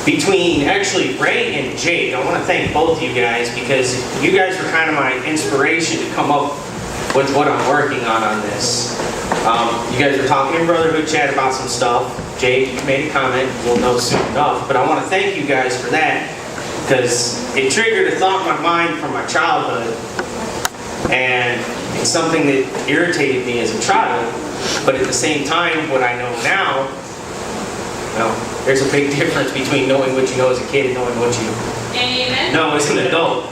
Between actually Ray and Jake, I want to thank both of you guys because you guys were kind of my inspiration to come up with what I'm working on this. You guys were talking in Brotherhood Chat about some stuff. Jake, you made a comment, we'll know soon enough, but I want to thank you guys for that because it triggered a thought in my mind from my childhood, and it's something that irritated me as a child, but at the same time, what I know now, well, there's a big difference between knowing what you know as a kid and knowing what you know as an adult.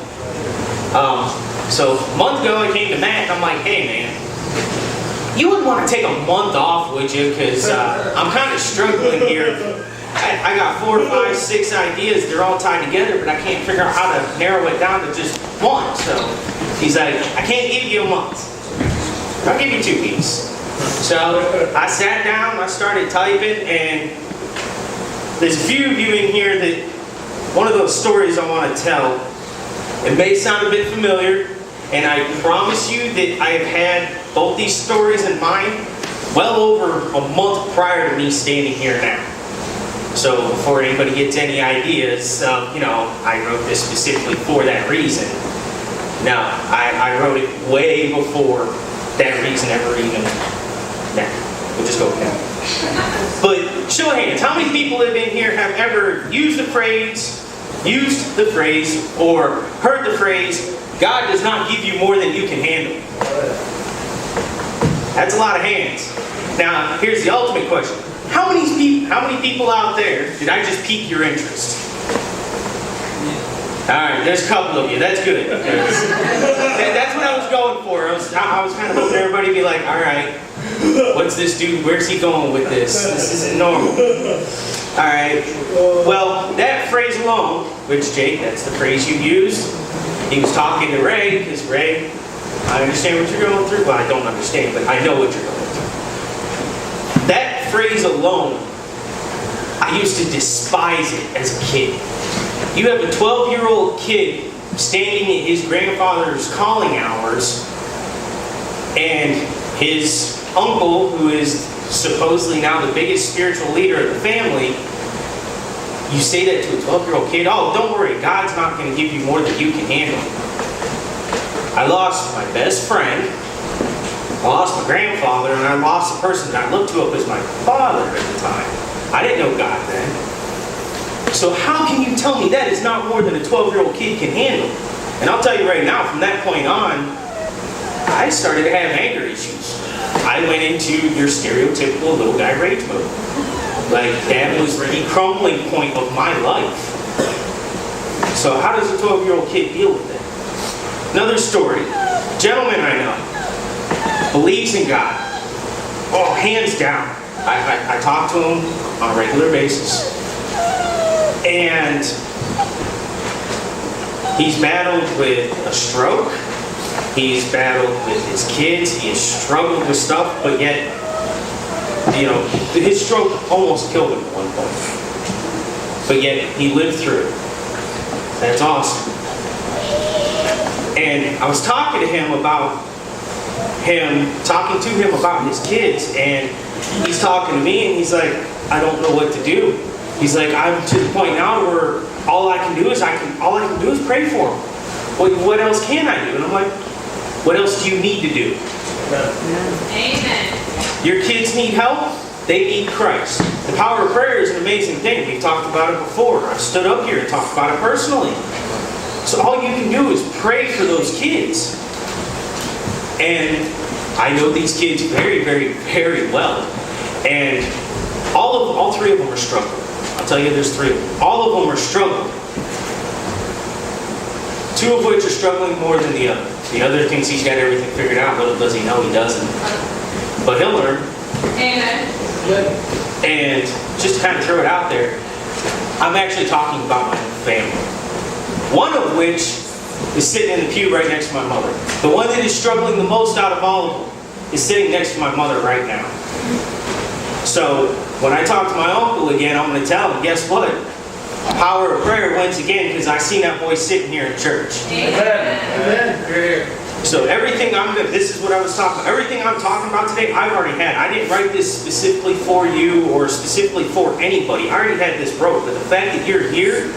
So a month ago I came to Matt and I'm like, hey man, you wouldn't want to take a month off, would you? Because I'm kind of struggling here. I got 4, 5, 6 ideas. They're all tied together, but I can't figure out how to narrow it down to just one. So he's like, I can't give you a month. I'll give you 2 weeks. So I sat down, I started typing, and there's a few of you in here that one of those stories I want to tell. It may sound a bit familiar, and I promise you that I have had both these stories in mind well over a month prior to me standing here now. So before anybody gets any ideas, I wrote this specifically for that reason. No, I wrote it way before that reason ever even. Nah, we'll just go with that. But show of hands, how many people in here have ever used the phrase, or heard the phrase, God does not give you more than you can handle? That's a lot of hands. Now, here's the ultimate question. How many people out there did I just pique your interest? Alright, there's a couple of you. That's good. That's what I was going for. I was kind of hoping everybody would be like, alright, what's this dude? Where's he going with this? This isn't normal. Alright, well, that phrase alone, which, Jake, that's the phrase you used. He was talking to Ray, because Ray, I understand what you're going through. Well, I don't understand, but I know what you're going through. That phrase alone, I used to despise it as a kid. You have a 12-year-old kid standing at his grandfather's calling hours, and his uncle, who is supposedly now the biggest spiritual leader of the family, you say that to a 12-year-old kid, oh, don't worry, God's not going to give you more than you can handle. I lost my best friend, I lost my grandfather, and I lost the person that I looked to up as my father at the time. I didn't know God then. So how can you tell me that is not more than a 12-year-old kid can handle? And I'll tell you right now, from that point on, I started to have anger issues. I went into your stereotypical little guy rage mode. Like, that was the crumbling point of my life. So how does a 12-year-old kid deal with that? Another story. Gentleman I know believes in God. Oh, hands down. I talk to him on a regular basis. And he's battled with a stroke. He's battled with his kids. He has struggled with stuff, but yet, his stroke almost killed him at one point. But yet, he lived through it. That's awesome. And I was talking to him about his kids, and he's talking to me, and he's like, I don't know what to do. He's like, I'm to the point now where all I can do is pray for him. What else can I do? And I'm like, what else do you need to do? Amen. Your kids need help. They need Christ. The power of prayer is an amazing thing. We've talked about it before. I've stood up here and talked about it personally. So all you can do is pray for those kids. And I know these kids very, very, very well. And all 3 of them are struggling. I'll tell you, there's 3 of them. All of them are struggling. 2 of which are struggling more than the other. The other thinks he's got everything figured out. Little does he know he doesn't. But he'll learn. Amen. And just to kind of throw it out there, I'm actually talking about my family. One of which is sitting in the pew right next to my mother. The one that is struggling the most out of all of them is sitting next to my mother right now. So when I talk to my uncle again, I'm going to tell him, guess what? Power of prayer wins again, because I seen that boy sitting here in church. Amen. Amen. So everything this is what I was talking about. Everything I'm talking about today, I've already had. I didn't write this specifically for you or specifically for anybody. I already had this wrote. But the fact that you're here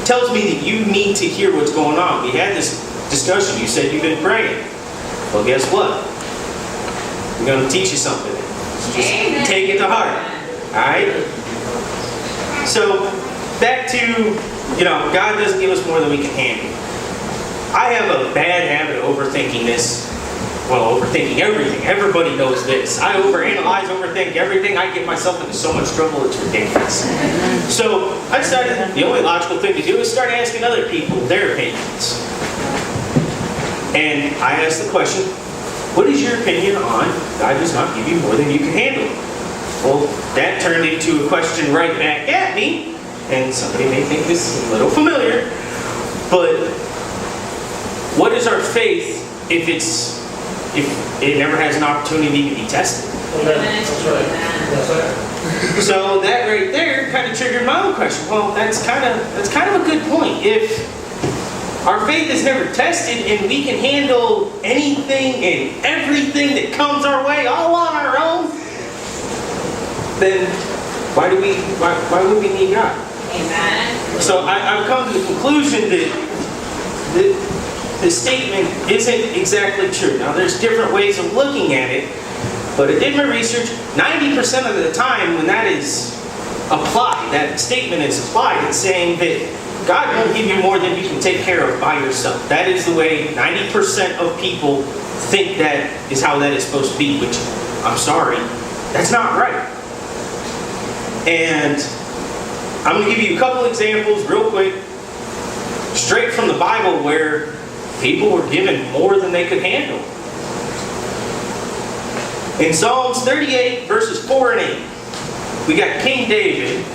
tells me that you need to hear what's going on. We had this discussion. You said you've been praying. Well, guess what? I'm going to teach you something. Just Amen. take it to heart. Alright? So, back to, God doesn't give us more than we can handle. I have a bad habit of overthinking this. Well, overthinking everything. Everybody knows this. I overanalyze, overthink everything. I get myself into so much trouble, it's ridiculous. So, I decided the only logical thing to do is start asking other people their opinions. And I asked the question, what is your opinion on God does not give you more than you can handle? Well, that turned into a question right back at me. And somebody may think this is a little familiar. But what is our faith if it never has an opportunity to be tested? That's right. So that right there kind of triggered my own question. Well, that's kind of a good point. If our faith is never tested and we can handle anything and everything that comes our way all on our own, then why would we need God? Amen. So I've come to the conclusion that the statement isn't exactly true. Now there's different ways of looking at it, but I did my research. 90% of the time when that is applied, that statement is applied, it's saying that God won't give you more than you can take care of by yourself. That is the way 90% of people think that is how that is supposed to be, which, I'm sorry, that's not right. And I'm going to give you a couple examples real quick, straight from the Bible, where people were given more than they could handle. In Psalms 38, verses 4 and 8, we got King David.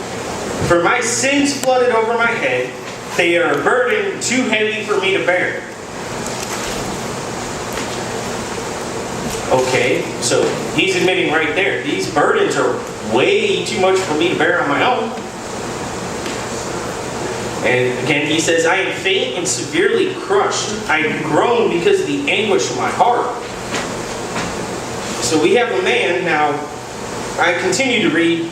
For my sins flooded over my head, they are a burden too heavy for me to bear. Okay, so he's admitting right there, these burdens are way too much for me to bear on my own. And again, he says, I am faint and severely crushed. I groan because of the anguish of my heart. So we have a man now. I continue to read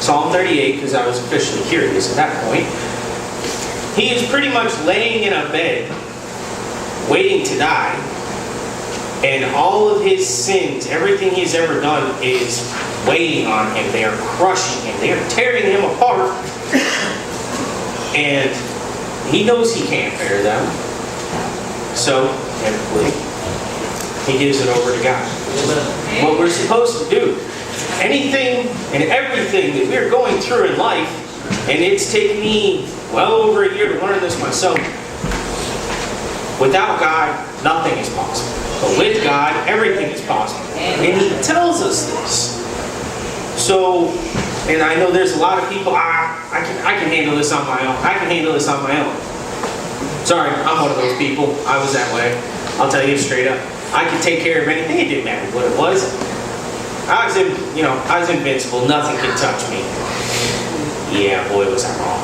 Psalm 38 because I was officially curious at that point. He is pretty much laying in a bed, waiting to die. And all of his sins, everything he's ever done, is weighing on him. They are crushing him. They are tearing him apart. And he knows he can't bear them. So, inevitably, he gives it over to God. What we're supposed to do. Anything and everything that we're going through in life, and it's taken me well over a year to learn this myself. Without God, nothing is possible. But with God, everything is possible. And He tells us this. So, and I know there's a lot of people, I can handle this on my own. I can handle this on my own. Sorry, I'm one of those people. I was that way. I'll tell you straight up. I could take care of anything. It didn't matter what it was. I was invincible. Nothing could touch me. Yeah, boy, was I wrong.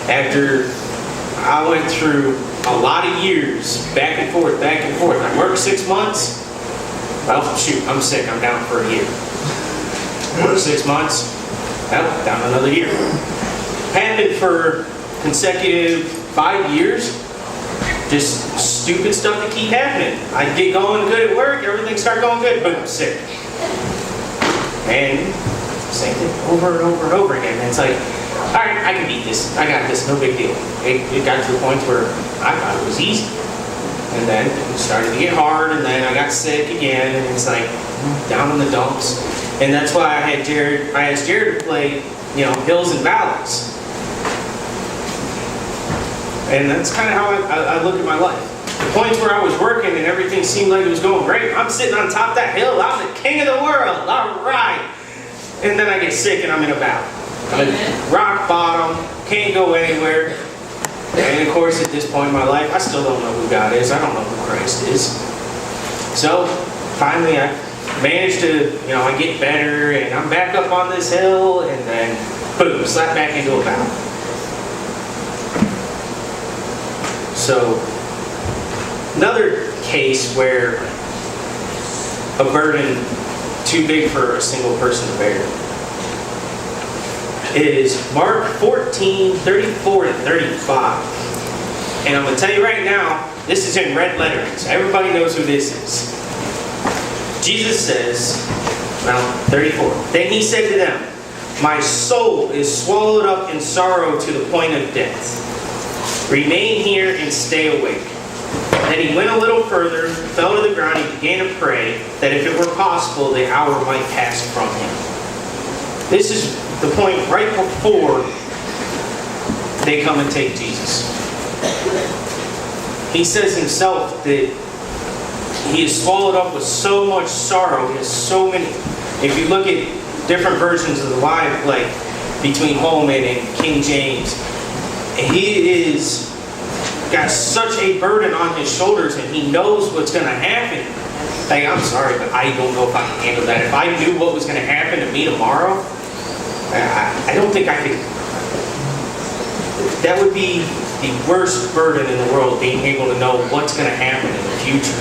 After I went through a lot of years, back and forth. I worked 6 months. Well, shoot, I'm sick. I'm down for a year. Worked 6 months. Well, down another year. Happened for consecutive 5 years. Just stupid stuff that keep happening. I get going good at work, everything start going good, boom, sick. And same thing over and over and over again. And it's like, all right, I can beat this. I got this, no big deal. It got to the point where I thought it was easy. And then it started to get hard, and then I got sick again, and it's like down in the dumps. And that's why I asked Jared to play, hills and valleys. And that's kind of how I look at my life. The points where I was working and everything seemed like it was going great. I'm sitting on top of that hill. I'm the king of the world. All right. And then I get sick and I'm in a valley. I'm at rock bottom. Can't go anywhere. And of course, at this point in my life, I still don't know who God is. I don't know who Christ is. So finally, I managed to, I get better and I'm back up on this hill, and then boom, slap back into a valley. So, Another case where a burden too big for a single person to bear is Mark 14, 34 and 35. And I'm going to tell you right now, this is in red lettering, so everybody knows who this is. Jesus says, 34. Then he said to them, "My soul is swallowed up in sorrow to the point of death. Remain here and stay awake." Then he went a little further, fell to the ground, and began to pray that if it were possible, the hour might pass from him. This is the point right before they come and take Jesus. He says himself that he is swallowed up with so much sorrow. He has so many. If you look at different versions of the Bible, like between Holman and King James, he is got such a burden on his shoulders, and he knows what's going to happen. Like, I'm sorry, but I don't know if I can handle that. If I knew what was going to happen to me tomorrow, I don't think I could. That would be the worst burden in the world, being able to know what's going to happen in the future.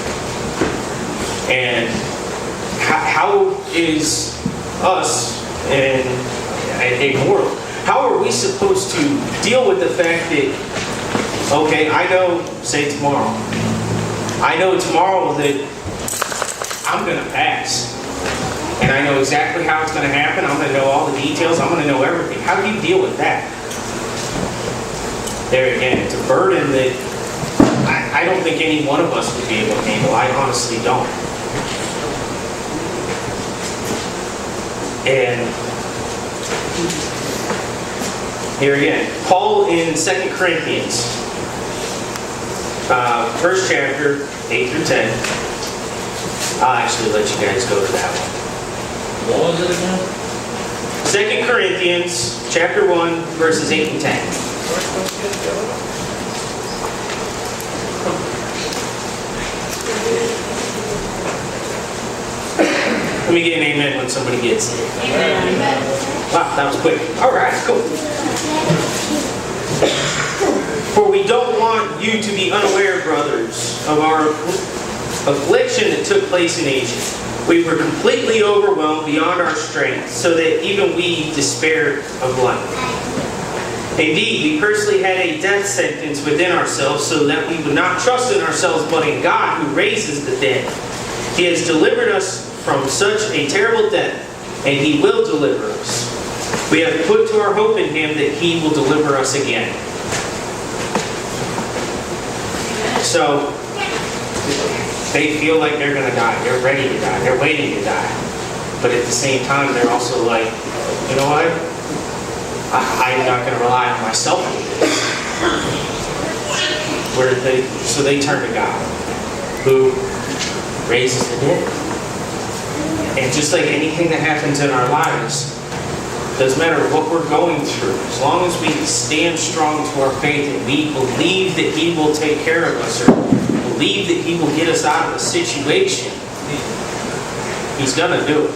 And how is us and a mortal, how are we supposed to deal with the fact that, okay, I know, say tomorrow, I know tomorrow that I'm going to pass. And I know exactly how it's going to happen. I'm going to know all the details. I'm going to know everything. How do you deal with that? There again, it's a burden that I don't think any one of us would be able to handle. I honestly don't. And here again, Paul in 2 Corinthians, first chapter, 8 through 10. I'll actually let you guys go to that one. What was it again? 2 Corinthians, chapter 1, verses 8 and 10. Let me get an amen when somebody gets it. Amen. Wow, that was quick. All right, cool. For we don't want you to be unaware, brothers, of our affliction that took place in Asia. We were completely overwhelmed beyond our strength, so that even we despaired of life. Indeed, we personally had a death sentence within ourselves, so that we would not trust in ourselves, but in God who raises the dead. He has delivered us from such a terrible death, and He will deliver us. We have put to our hope in Him that He will deliver us again. So, they feel like they're going to die. They're ready to die. They're waiting to die. But at the same time, they're also like, you know what? I'm not going to rely on myself to do this. So they turn to God, who raises the dead. And just like anything that happens in our lives, doesn't matter what we're going through, as long as we stand strong to our faith and we believe that He will take care of us, or believe that He will get us out of a situation, He's going to do it.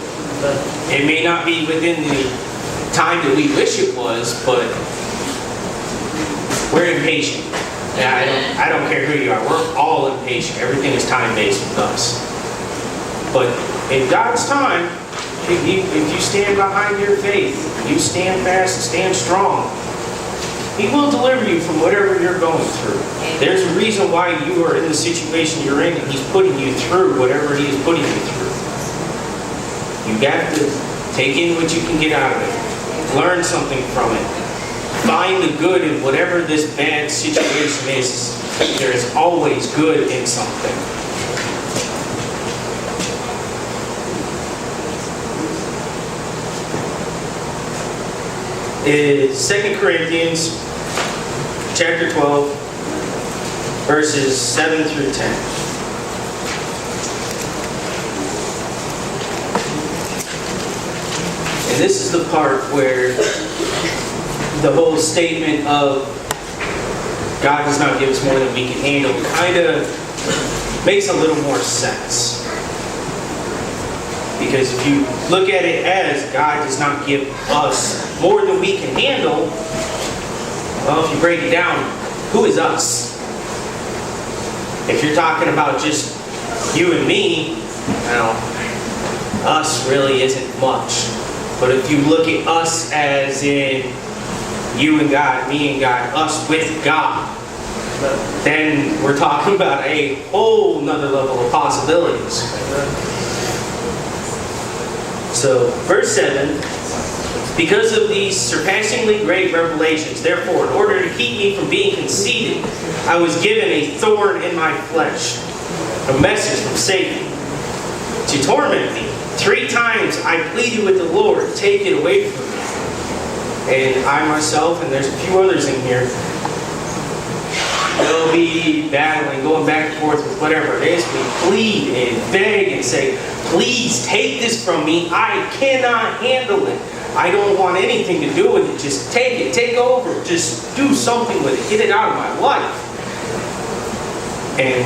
It may not be within the time that we wish it was, but we're impatient. I don't care who you are. We're all impatient. Everything is time-based with us. But in God's time, if you stand behind your faith, you stand fast and stand strong, He will deliver you from whatever you're going through. There's a reason why you are in the situation you're in, and He's putting you through whatever He is putting you through. You got to take in what you can get out of it. Learn something from it. Find the good in whatever this bad situation is. There is always good in something. Is 2 Corinthians chapter 12, verses 7 through 10. And this is the part where the whole statement of God does not give us more than we can handle kind of makes a little more sense. Because if you look at it as God does not give us more than we can handle, well, if you break it down, who is us? If you're talking about just you and me, well, us really isn't much. But if you look at us as in you and God, me and God, us with God, then we're talking about a whole nother level of possibilities. So, verse 7, because of these surpassingly great revelations, therefore, in order to keep me from being conceited, I was given a thorn in my flesh, a message from Satan, to torment me. 3 times I pleaded with the Lord, take it away from me. And I myself, and there's a few others in here, will be battling, going back and forth with whatever it is. We plead and beg and say, please take this from me. I cannot handle it. I don't want anything to do with it. Just take it. Take over. Just do something with it. Get it out of my life. And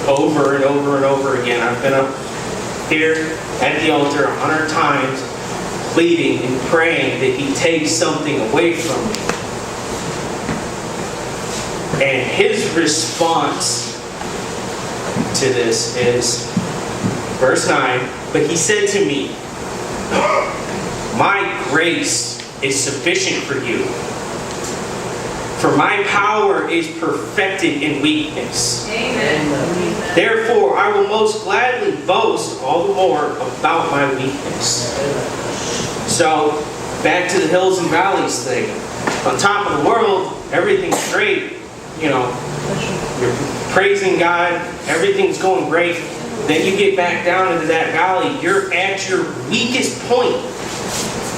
over and over and over again, I've been up here at the altar 100 times, pleading and praying that He takes something away from me. And His response to this is, verse 9, but He said to me, my grace is sufficient for you, for my power is perfected in weakness. Amen. Therefore, I will most gladly boast all the more about my weakness. So, back to the hills and valleys thing. On top of the world, everything's great. You know, you're praising God, everything's going great. Then you get back down into that valley, you're at your weakest point.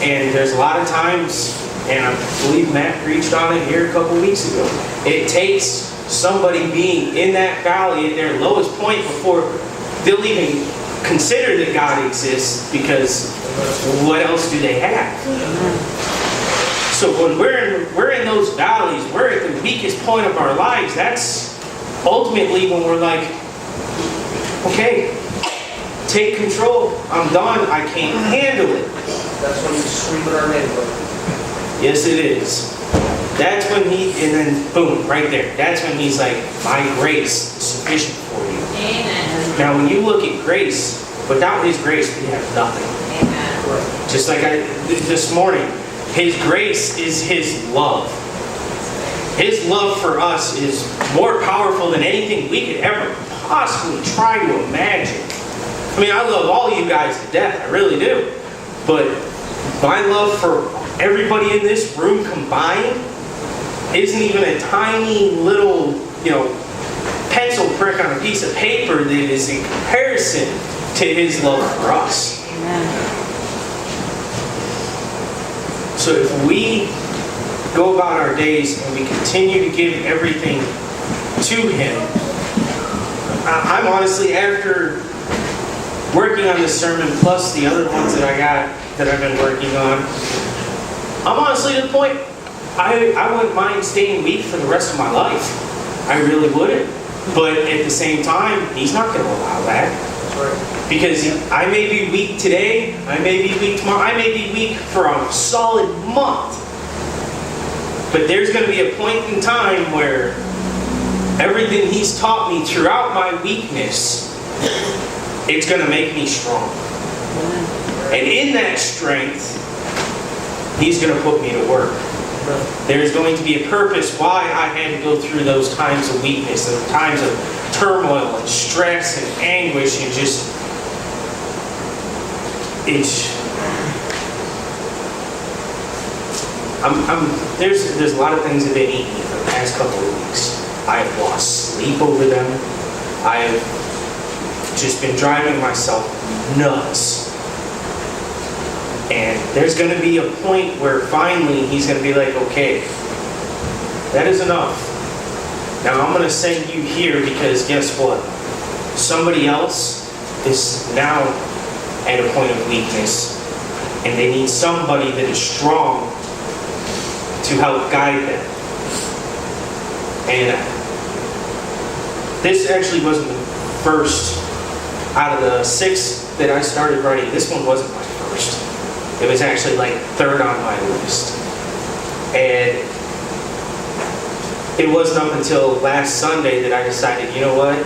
And there's a lot of times, and I believe Matt preached on it here a couple weeks ago, it takes somebody being in that valley at their lowest point before they'll even consider that God exists, because what else do they have? So when we're in those valleys, we're at the weakest point of our lives, that's ultimately when we're like, okay, take control. I'm done. I can't handle it. That's when you scream at our neighbor. Yes, it is. That's when and then boom, right there. That's when He's like, my grace is sufficient for you. Amen. Now, when you look at grace, without His grace, we have nothing. Amen. Just like this morning, His grace is His love. His love for us is more powerful than anything we could ever possibly try to imagine. I mean, I love all you guys to death. I really do. But my love for everybody in this room combined isn't even a tiny little, pencil prick on a piece of paper that is in comparison to His love for us. So if we go about our days and we continue to give everything to Him, I'm honestly, after working on this sermon plus the other ones that I've been working on, I'm honestly to the point I wouldn't mind staying weak for the rest of my life. I really wouldn't. But at the same time, He's not going to allow that. That's right. Because I may be weak today, I may be weak tomorrow, I may be weak for a solid month. But there's going to be a point in time where everything He's taught me throughout my weakness, it's going to make me strong. And in that strength, He's going to put me to work. There's going to be a purpose why I had to go through those times of weakness, and times of turmoil and stress and anguish, and just there's a lot of things that have been eating me for the past couple of weeks. I have lost sleep over them. I have just been driving myself nuts. And there's going to be a point where finally He's going to be like, okay, that is enough. Now I'm going to send you here because guess what? Somebody else is now at a point of weakness, and they need somebody that is strong to help guide them. And this actually wasn't the first out of the 6 that I started writing. This one wasn't my first. It was actually like 3rd on my list. And it wasn't up until last Sunday that I decided, you know what?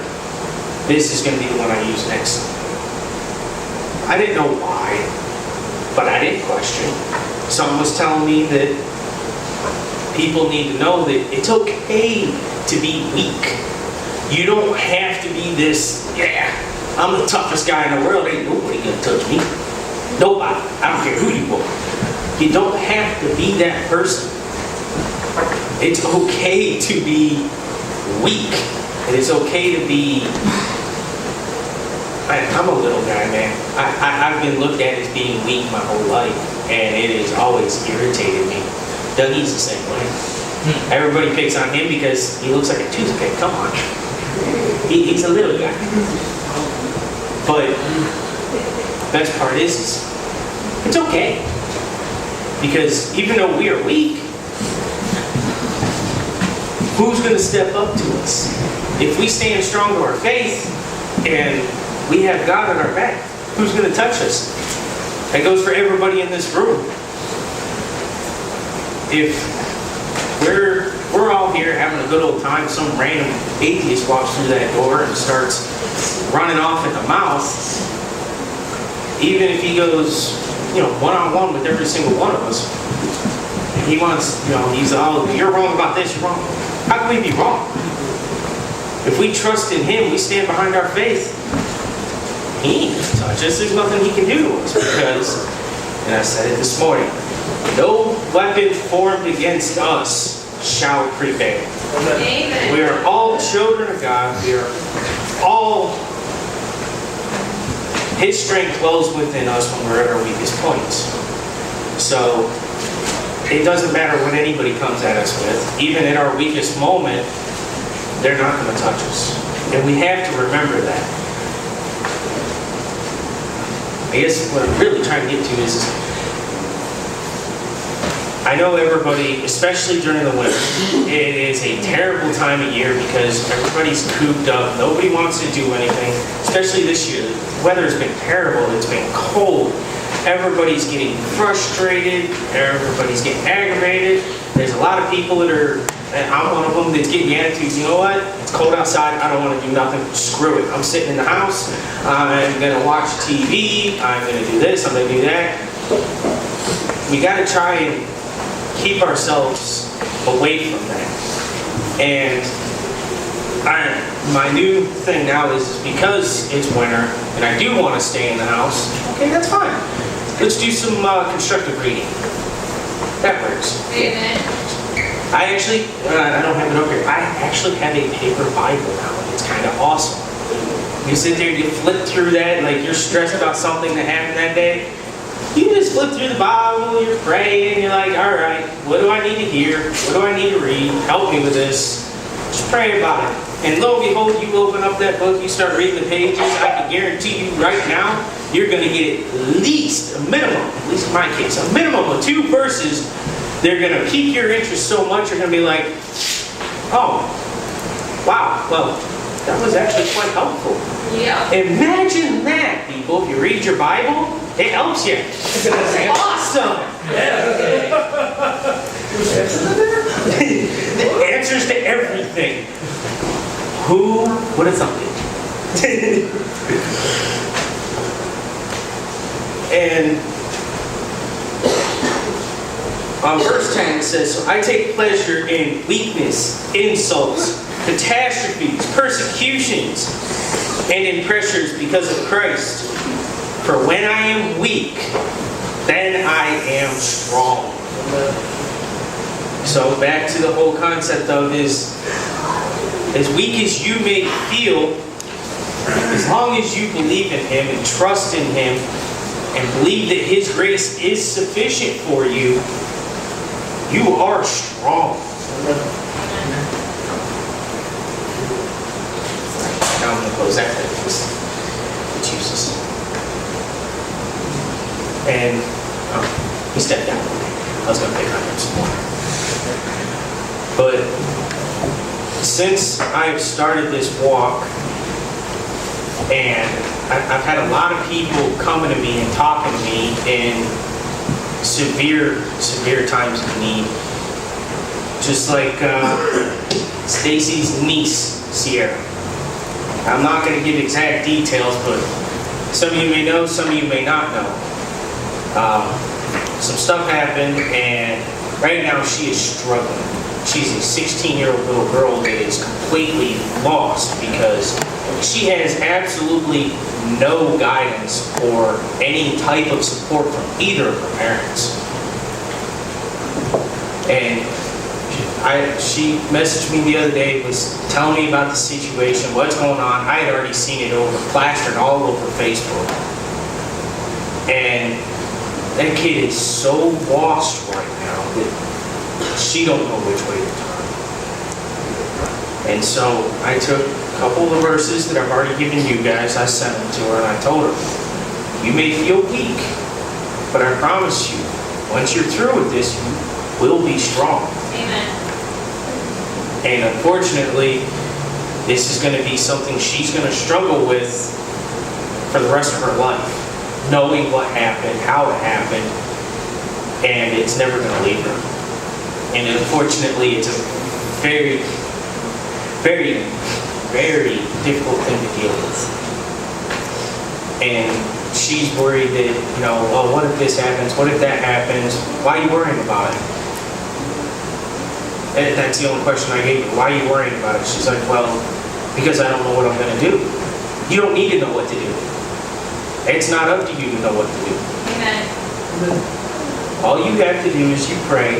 This is going to be the one I use next Sunday. I didn't know why, but I didn't question. Someone was telling me that people need to know that it's okay to be weak. You don't have to be this, yeah, I'm the toughest guy in the world. Ain't nobody gonna touch me. Nobody. I don't care who you are. You don't have to be that person. It's okay to be weak. It is okay to be... I'm a little guy, man. I've been looked at as being weak my whole life, and it has always irritated me. Dougie's the same way. Everybody picks on him because he looks like a toothpick. Come on. He's a little guy. But best part is it's okay. Because even though we are weak, who's going to step up to us? If we stand strong to our faith and we have God on our back, who's going to touch us? That goes for everybody in this room. If we're all here having a good old time, some random atheist walks through that door and starts running off at the mouth, even if he goes, one-on-one with every single one of us, he wants, he's all, you're wrong about this, you're wrong. How can we be wrong? If we trust in Him, we stand behind our faith, He ain't gonna touch us. There's nothing He can do to us because, and I said it this morning, no weapon formed against us shall prevail. Amen. We are all children of God. We are all, His strength dwells within us when we're at our weakest points. So, it doesn't matter what anybody comes at us with. Even in our weakest moment, they're not going to touch us. And we have to remember that. I guess what I'm really trying to get to is, I know everybody, especially during the winter, it is a terrible time of year because everybody's cooped up. Nobody wants to do anything, especially this year. The weather's been terrible. It's been cold. Everybody's getting frustrated. Everybody's getting aggravated. There's a lot of people that are, and I'm one of them, that's getting the attitude, you know what? It's cold outside. I don't want to do nothing. Screw it. I'm sitting in the house. I'm going to watch TV. I'm going to do this. I'm going to do that. We got to try and keep ourselves away from that. And my new thing now is because it's winter and I do want to stay in the house, okay, that's fine. Let's do some constructive reading. That works. Amen. I actually, I don't have it up here, I actually have a paper Bible now, and it's kind of awesome. You sit there, you flip through that, like you're stressed about something that happened that day. You just flip through the Bible, you're praying, you're like, all right, what do I need to hear? What do I need to read? Help me with this. Just pray about it. And lo and behold, you open up that book, you start reading the pages, I can guarantee you right now, you're going to get at least a minimum, at least in my case, a minimum of 2 verses. They're going to pique your interest so much, you're going to be like, oh, wow, well, that was actually quite helpful. Yeah. Imagine that, people. If you read your Bible, it helps you. It's awesome. The answers to everything. Who would have thought it? And verse 10 says, so I take pleasure in weakness, insults, catastrophes, persecutions, and in pressures because of Christ. For when I am weak, then I am strong. So back to the whole concept of is, as weak as you may feel, as long as you believe in Him and trust in Him and believe that His grace is sufficient for you, you are strong. Now I'm going to close that because it's useless. And he stepped down. I was going to pick on him some more. But since I have started this walk, and I've had a lot of people coming to me and talking to me in severe times of need. just like Stacy's niece, Sierra. I'm not going to give exact details, but some of you may know, some of you may not know. Some stuff happened, and right now she is struggling. She's a 16-year-old little girl that is completely lost because she has absolutely no guidance or any type of support from either of her parents. And she messaged me the other day, was telling me about the situation, what's going on. I had already seen it plastered all over Facebook. And that kid is so lost right now that she don't know which way to turn. And so I took a couple of the verses that I've already given you guys, I sent them to her, and I told her, you may feel weak, but I promise you, once you're through with this, you will be strong. Amen. And unfortunately, this is going to be something she's going to struggle with for the rest of her life, knowing what happened, how it happened, and it's never going to leave her. And unfortunately, it's a very, very, very difficult thing to deal with. And she's worried that, well, what if this happens? What if that happens? Why are you worrying about it? And that's the only question I gave her. Why are you worrying about it? She's like, well, because I don't know what I'm going to do. You don't need to know what to do. It's not up to you to know what to do. Amen. All you have to do is you pray.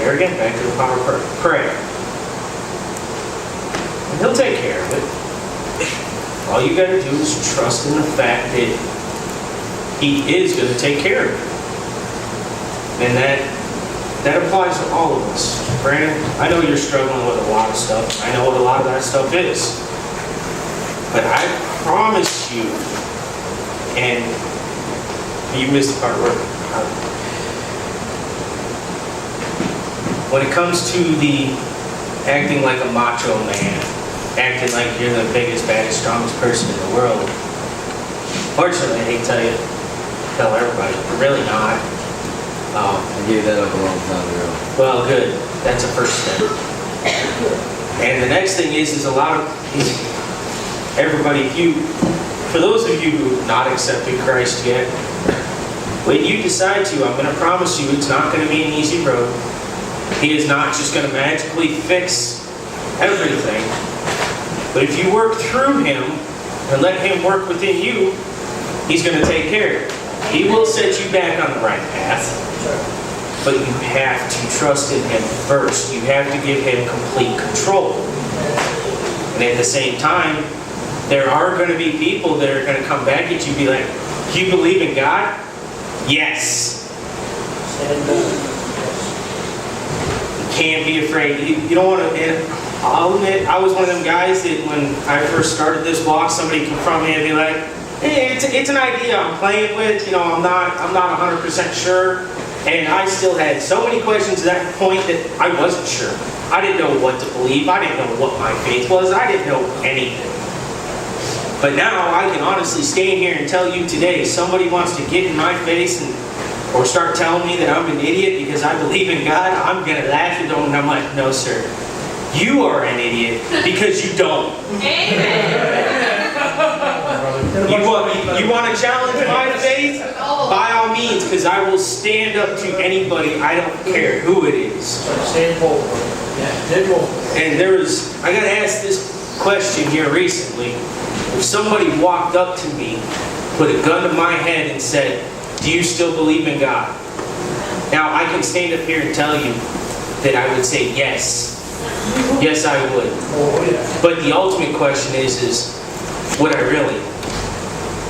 There again, back to the power of prayer. And He'll take care of it. All you got to do is trust in the fact that He is going to take care of it. And that applies to all of us. Brandon, I know you're struggling with a lot of stuff. I know what a lot of that stuff is. But I promise you, and you missed the part where when it comes to the acting like a macho man, acting like you're the biggest, baddest, strongest person in the world, fortunately, I hate to tell everybody, you're really not. I gave that up a long time ago. Well, good. That's a first step. And the next thing is a lot of everybody, for those of you who have not accepted Christ yet, when you decide to, I'm going to promise you it's not going to be an easy road. He is not just going to magically fix everything. But if you work through Him and let Him work within you, He's going to take care of it. He will set you back on the right path. But you have to trust in Him first. You have to give Him complete control. And at the same time, there are going to be people that are going to come back at you and be like, you believe in God? Yes. You can't be afraid. You don't want to... And I'll admit, I was one of them guys that when I first started this walk, somebody confront me and be like, hey, it's an idea I'm playing with. I'm not 100% sure. And I still had so many questions at that point that I wasn't sure. I didn't know what to believe. I didn't know what my faith was. I didn't know anything. But now I can honestly stand here and tell you today, somebody wants to get in my face or start telling me that I'm an idiot because I believe in God, I'm going to laugh at them and I'm like, no, sir. You are an idiot because you don't. Amen. You want to challenge my faith? By all means, because I will stand up to anybody. I don't care who it is. Stand bold. Stand bold. And I got asked this question here recently. If somebody walked up to me, put a gun to my head and said, do you still believe in God? Now, I can stand up here and tell you that I would say yes. Yes, I would. But the ultimate question is would I really?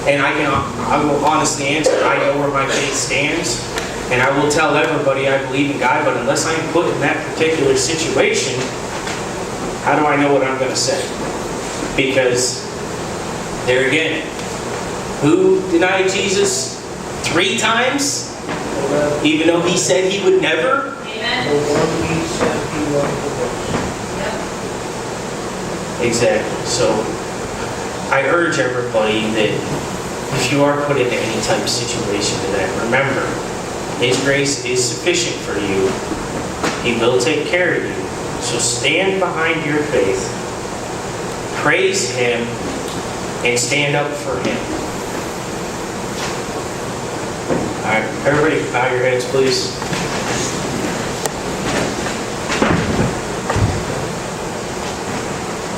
And I will honestly answer, I know where my faith stands, and I will tell everybody I believe in God, but unless I'm put in that particular situation, how do I know what I'm going to say? Because, there again, who denied Jesus 3 times? Even though He said He would never? Amen. Exactly. So, I urge everybody that if you are put into any type of situation to that, remember, His grace is sufficient for you. He will take care of you. So stand behind your faith, praise Him, and stand up for Him. All right, everybody bow your heads, please.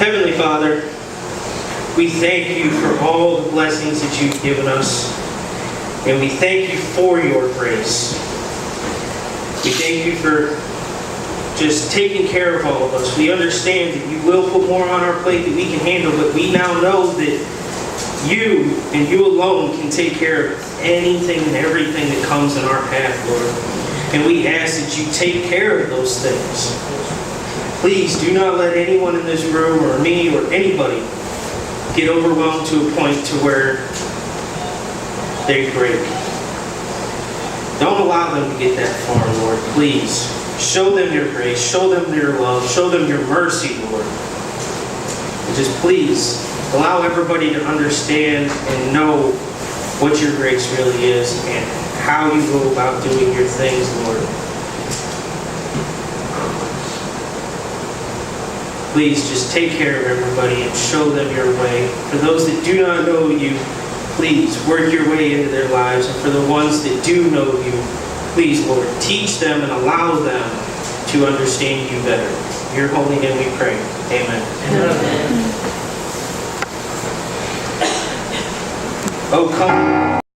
Heavenly Father, we thank you for all the blessings that you've given us, and we thank you for your grace. We thank you for just taking care of all of us. We understand that you will put more on our plate than we can handle, but we now know that you and you alone can take care of anything and everything that comes in our path, Lord. And we ask that you take care of those things. Please do not let anyone in this room or me or anybody get overwhelmed to a point to where they break. Don't allow them to get that far, Lord. Please show them your grace, show them your love, show them your mercy, Lord. And just please allow everybody to understand and know what your grace really is and how you go about doing your things, Lord. Please just take care of everybody and show them your way. For those that do not know you, please work your way into their lives. And for the ones that do know you, please, Lord, teach them and allow them to understand you better. In your holy name we pray. Amen. Amen. Oh, come.